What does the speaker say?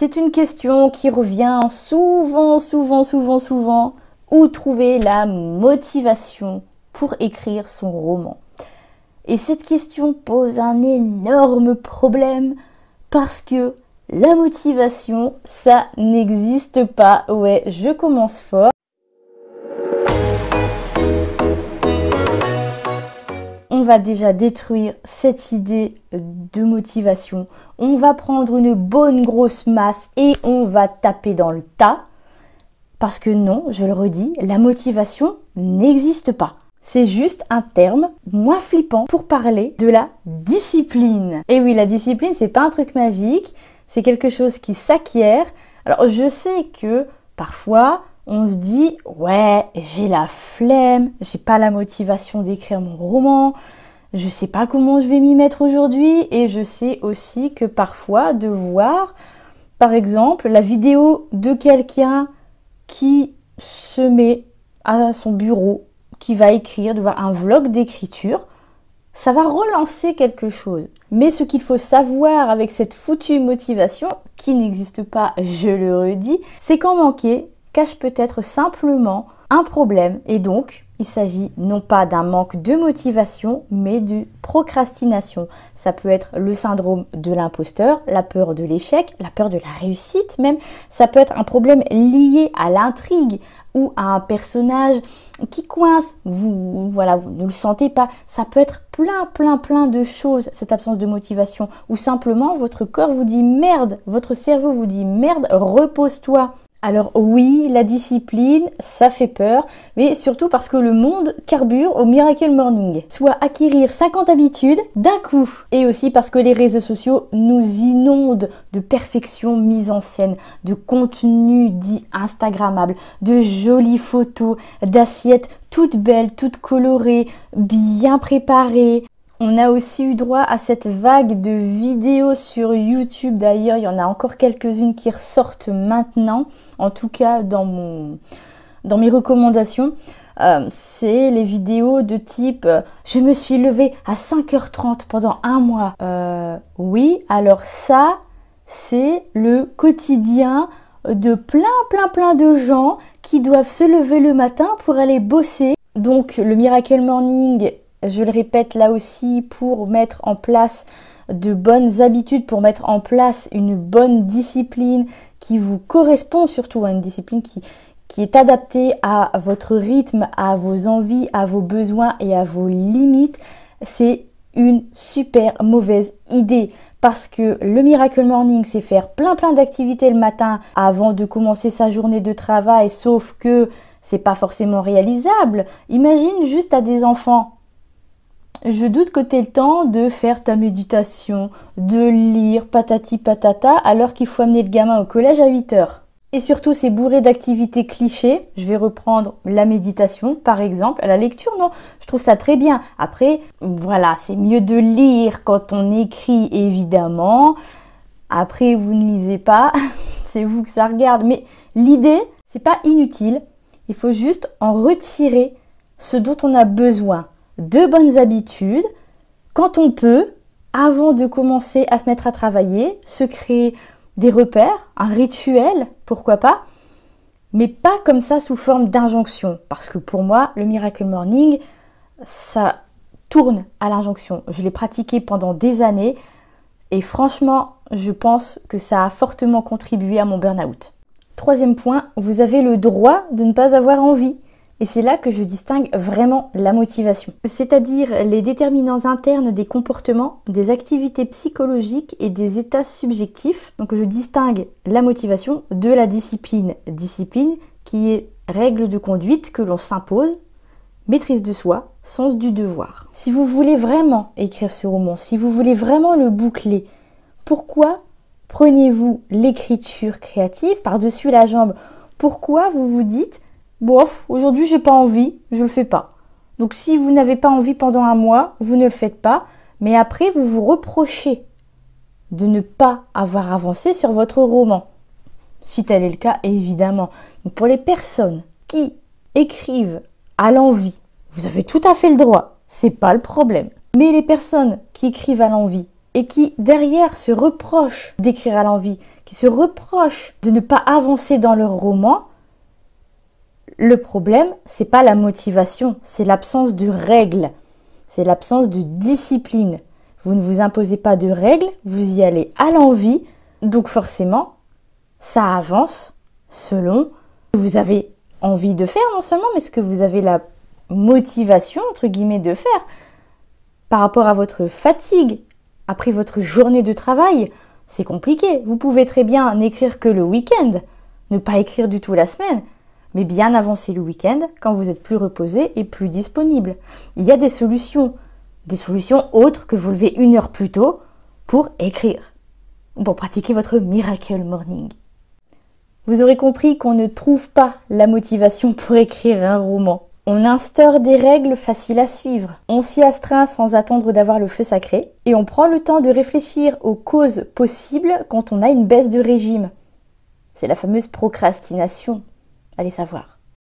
C'est une question qui revient souvent. Où trouver la motivation pour écrire son roman? Et cette question pose un énorme problème parce que la motivation, ça n'existe pas. Ouais, je commence fort. On va déjà détruire cette idée de motivation. On va prendre une bonne grosse masse et on va taper dans le tas. Parce que non, je le redis, la motivation n'existe pas. C'est juste un terme moins flippant pour parler de la discipline. Et oui, la discipline, c'est pas un truc magique, c'est quelque chose qui s'acquiert. Alors, je sais que parfois, on se dit « Ouais, j'ai la flemme, j'ai pas la motivation d'écrire mon roman, je sais pas comment je vais m'y mettre aujourd'hui. » Et je sais aussi que parfois, de voir, par exemple, la vidéo de quelqu'un qui se met à son bureau, qui va écrire, de voir un vlog d'écriture, ça va relancer quelque chose. Mais ce qu'il faut savoir avec cette foutue motivation, qui n'existe pas, je le redis, c'est qu'en manquer cache peut-être simplement un problème. Et donc, il s'agit non pas d'un manque de motivation, mais de procrastination. Ça peut être le syndrome de l'imposteur, la peur de l'échec, la peur de la réussite même. Ça peut être un problème lié à l'intrigue ou à un personnage qui coince. Vous ne le sentez pas. Ça peut être plein de choses, cette absence de motivation. Ou simplement, votre corps vous dit merde, votre cerveau vous dit merde, repose-toi. Alors oui, la discipline, ça fait peur, mais surtout parce que le monde carbure au Miracle Morning. Soit acquérir 50 habitudes d'un coup. Et aussi parce que les réseaux sociaux nous inondent de perfection mise en scène, de contenu dit instagrammable, de jolies photos, d'assiettes toutes belles, toutes colorées, bien préparées. On a aussi eu droit à cette vague de vidéos sur YouTube. D'ailleurs, il y en a encore quelques-unes qui ressortent maintenant. En tout cas, dans mes recommandations, c'est les vidéos de type « Je me suis levée à 5h30 pendant un mois ». Oui, alors ça, c'est le quotidien de plein de gens qui doivent se lever le matin pour aller bosser. Donc, le Miracle Morning, je le répète là aussi, pour mettre en place de bonnes habitudes, pour mettre en place une bonne discipline qui vous correspond, surtout à une discipline qui est adaptée à votre rythme, à vos envies, à vos besoins et à vos limites. C'est une super mauvaise idée parce que le Miracle Morning, c'est faire plein d'activités le matin avant de commencer sa journée de travail, sauf que c'est pas forcément réalisable. Imagine juste à des enfants. Je doute que tu aies le temps de faire ta méditation, de lire patati patata, alors qu'il faut amener le gamin au collège à 8h. Et surtout, c'est bourré d'activités clichés. Je vais reprendre la méditation, par exemple. La lecture, non, je trouve ça très bien. Après, voilà, c'est mieux de lire quand on écrit, évidemment. Après, vous ne lisez pas, c'est vous que ça regarde. Mais l'idée, c'est pas inutile. Il faut juste en retirer ce dont on a besoin. De bonnes habitudes, quand on peut, avant de commencer à se mettre à travailler, se créer des repères, un rituel, pourquoi pas, mais pas comme ça sous forme d'injonction. Parce que pour moi, le Miracle Morning, ça tourne à l'injonction. Je l'ai pratiqué pendant des années et franchement, je pense que ça a fortement contribué à mon burn-out. Troisième point, vous avez le droit de ne pas avoir envie. Et c'est là que je distingue vraiment la motivation. C'est-à-dire les déterminants internes des comportements, des activités psychologiques et des états subjectifs. Donc je distingue la motivation de la discipline. Discipline qui est règle de conduite que l'on s'impose, maîtrise de soi, sens du devoir. Si vous voulez vraiment écrire ce roman, si vous voulez vraiment le boucler, pourquoi prenez-vous l'écriture créative par-dessus la jambe? Pourquoi vous vous dites bof, aujourd'hui j'ai pas envie, je le fais pas. Donc si vous n'avez pas envie pendant un mois, vous ne le faites pas, mais après vous vous reprochez de ne pas avoir avancé sur votre roman. Si tel est le cas, évidemment. Donc pour les personnes qui écrivent à l'envie, vous avez tout à fait le droit, c'est pas le problème. Mais les personnes qui écrivent à l'envie, et qui derrière se reprochent d'écrire à l'envie, qui se reprochent de ne pas avancer dans leur roman, le problème, c'est pas la motivation, c'est l'absence de règles, c'est l'absence de discipline. Vous ne vous imposez pas de règles, vous y allez à l'envie, donc forcément, ça avance selon ce que vous avez envie de faire non seulement, mais ce que vous avez la motivation, entre guillemets, de faire par rapport à votre fatigue. Après votre journée de travail, c'est compliqué. Vous pouvez très bien n'écrire que le week-end, ne pas écrire du tout la semaine, mais bien avancer le week-end quand vous êtes plus reposé et plus disponible. Il y a des solutions autres que vous lever 1 heure plus tôt pour écrire, ou pour pratiquer votre Miracle Morning. Vous aurez compris qu'on ne trouve pas la motivation pour écrire un roman. On instaure des règles faciles à suivre. On s'y astreint sans attendre d'avoir le feu sacré. Et on prend le temps de réfléchir aux causes possibles quand on a une baisse de régime. C'est la fameuse procrastination. Allez savoir.